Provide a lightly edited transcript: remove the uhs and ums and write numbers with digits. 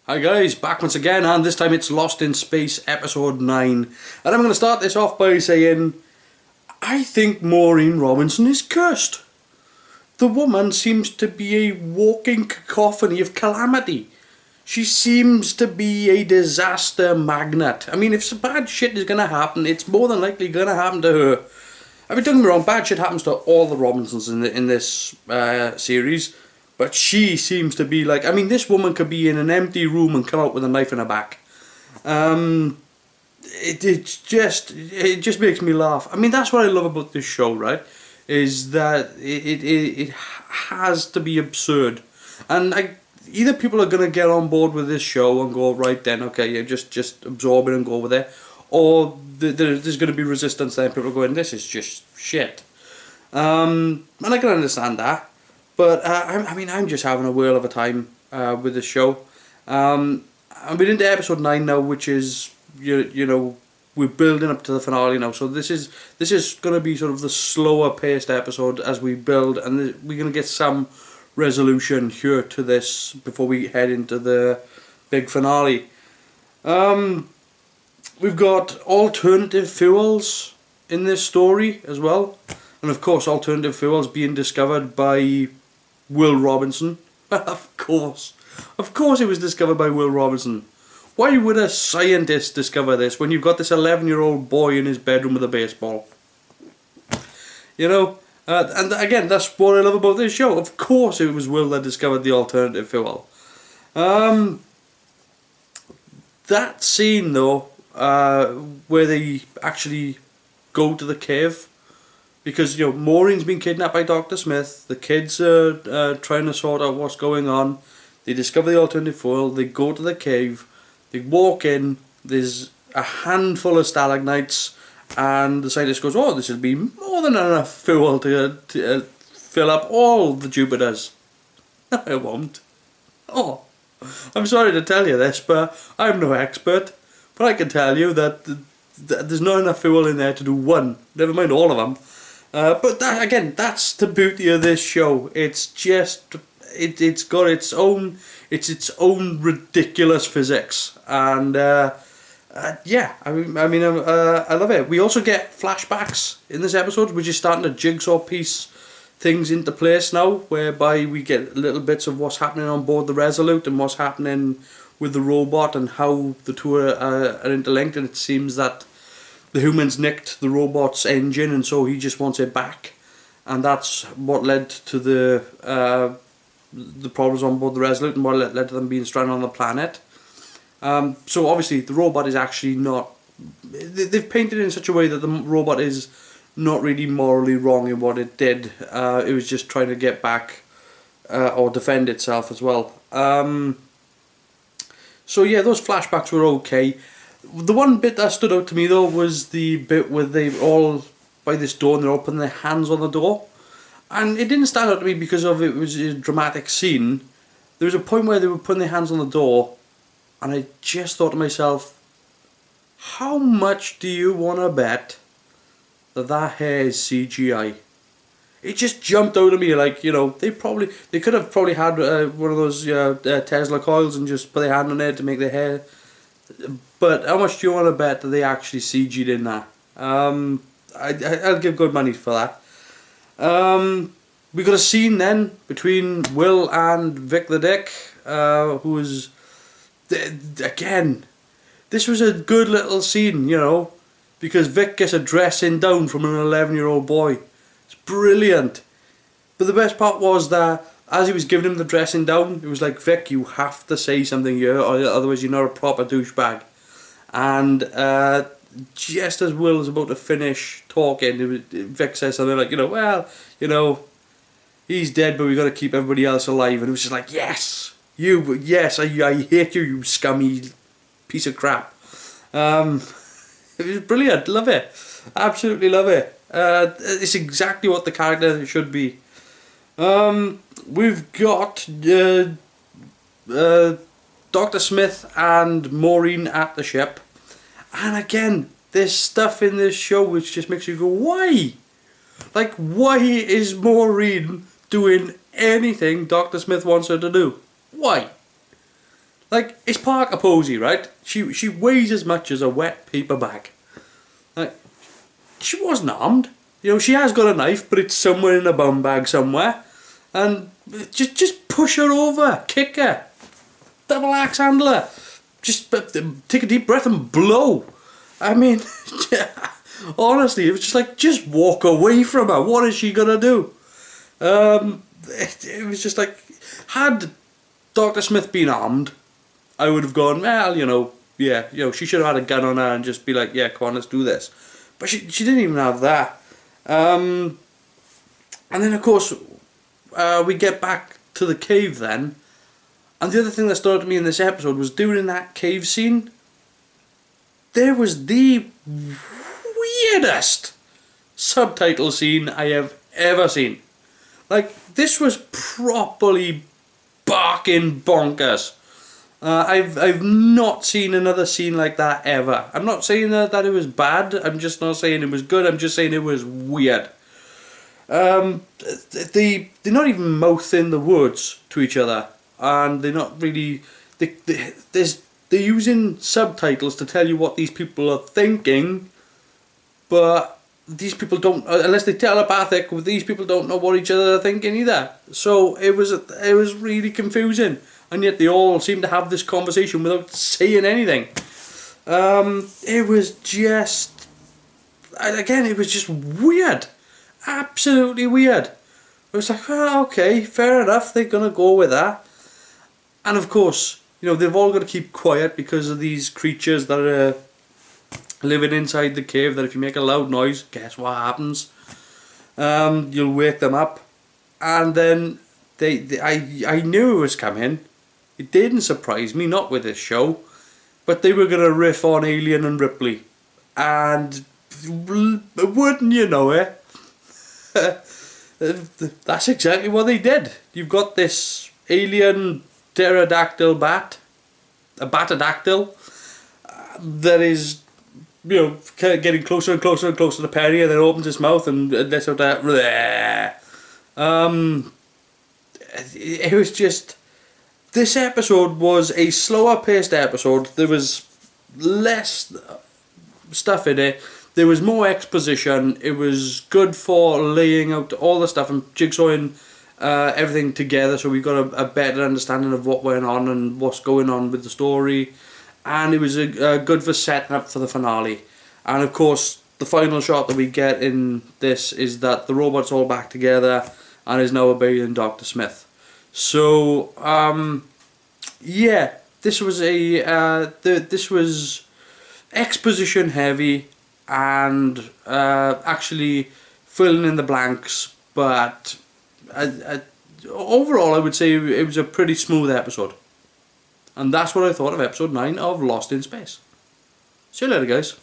Hi guys, back once again, and this time it's Lost in Space episode 9. And I'm going to start this off by saying, I think Maureen Robinson is cursed. The woman seems to be a walking cacophony of calamity. She seems to be a disaster magnet. I mean, if some bad shit is going to happen, it's more than likely going to happen to her. I mean, don't get me wrong, bad shit happens to all the Robinsons in this series. But she seems to be like, I mean, this woman could be in an empty room and come out with a knife in her back. It just makes me laugh. I mean, that's what I love about this show, right? Is that it has to be absurd. And either people are going to get on board with this show and go, right then, okay, yeah, just absorb it and go with it. Or there's going to be resistance there and people are going, this is just shit. And I can understand that. But, I mean, I'm just having a whale of a time with this show. I've been into episode 9 now, which is, you know, we're building up to the finale now. So this is going to be sort of the slower paced episode as we build. And we're going to get some resolution here to this before we head into the big finale. We've got alternative fuels in this story as well. And of course, alternative fuels being discovered by Will Robinson. Of course it was discovered by Will Robinson. Why would a scientist discover this when you've got this 11-year-old boy in his bedroom with a baseball? You know, and again, that's what I love about this show. Of course it was Will that discovered the alternative fuel. That scene though, where they actually go to the cave. Because, you know, Maureen's been kidnapped by Dr. Smith. The kids are trying to sort out what's going on. They discover the alternative fuel. They go to the cave. They walk in. There's a handful of stalagmites. And the scientist goes, oh, this will be more than enough fuel to fill up all the Jupiters. No, it won't. Oh, I'm sorry to tell you this, but I'm no expert. But I can tell you that there's not enough fuel in there to do one. Never mind all of them. But that, again, that's the beauty of this show. It's just, it's got its own ridiculous physics, and yeah, I mean, I love it. We also get flashbacks in this episode, which is starting to jigsaw piece things into place now, whereby we get little bits of what's happening on board the Resolute and what's happening with the robot and how the two are interlinked, and it seems that the humans nicked the robot's engine and so he just wants it back, and that's what led to the problems on board the Resolute and what led to them being stranded on the planet. So obviously the robot is actually not, they've painted it in such a way that the robot is not really morally wrong in what it did. It was just trying to get back or defend itself as well. So yeah, those flashbacks were okay. The one bit that stood out to me though was the bit where they were all by this door and they're all putting their hands on the door. And it didn't stand out to me because of it was a dramatic scene. There was a point where they were putting their hands on the door and I just thought to myself, how much do you want to bet that hair is CGI? It just jumped out at me, like, you know, they could have probably had one of those Tesla coils and just put their hand on it to make their hair. But how much do you want to bet that they actually CG'd in that? I'll give good money for that. We got a scene then between Will and Vic the Dick, who was, again, this was a good little scene, you know, because Vic gets a dressing down from an 11-year-old boy. It's brilliant. But the best part was that as he was giving him the dressing down, it was like, Vic, you have to say something here, or otherwise you're not a proper douchebag. And just as Will is about to finish talking, Vic says something like, well, he's dead, but we got to keep everybody else alive. And it was just like, yes, I hate you, you scummy piece of crap. It was brilliant, love it, absolutely love it. It's exactly what the character should be. We've got Dr. Smith and Maureen at the ship, and again, there's stuff in this show which just makes you go, why? Like, why is Maureen doing anything Dr. Smith wants her to do? Why? Like, it's Parker Posey, right? She weighs as much as a wet paper bag. Like, she wasn't armed. You know, she has got a knife, but it's somewhere in a bum bag somewhere. And just push her over, kick her, double axe handle her. Just take a deep breath and blow. I mean, honestly, it was just like, just walk away from her. What is she gonna do? It was just like, had Dr. Smith been armed, I would have gone, well, yeah, she should have had a gun on her and just be like, yeah, come on, let's do this. But she didn't even have that. And then, of course, we get back to the cave then. And the other thing that stood out to me in this episode was during that cave scene, there was the weirdest subtitle scene I have ever seen. Like, this was properly barking bonkers. I've not seen another scene like that ever. I'm not saying that it was bad. I'm just not saying it was good. I'm just saying it was weird. They're not even mouthing the words to each other, and they're not really. They're using subtitles to tell you what these people are thinking, but these people don't, unless they're telepathic. These people don't know what each other are thinking either. So it was really confusing. And yet they all seem to have this conversation without saying anything. It was just... Again, it was just weird. Absolutely weird. It was like, oh, okay, fair enough, they're going to go with that. And of course, they've all got to keep quiet because of these creatures that are living inside the cave, that if you make a loud noise, guess what happens? You'll wake them up. And then I knew it was coming. It didn't surprise me, not with this show, but they were going to riff on Alien and Ripley. And wouldn't you know it, that's exactly what they did. You've got this alien pterodactyl bat, a batadactyl, that is, getting closer and closer and closer to Perry, and then opens its mouth and lets out that. It was just... This episode was a slower paced episode. There was less stuff in it. There was more exposition. It was good for laying out all the stuff and jigsawing everything together, so we got a better understanding of what went on and what's going on with the story. And it was good for setting up for the finale. And of course, the final shot that we get in this is that the robot's all back together and is now obeying Dr. Smith. So, yeah, this was this was exposition heavy and actually filling in the blanks, but overall I would say it was a pretty smooth episode. And that's what I thought of episode 9 of Lost in Space. See you later, guys.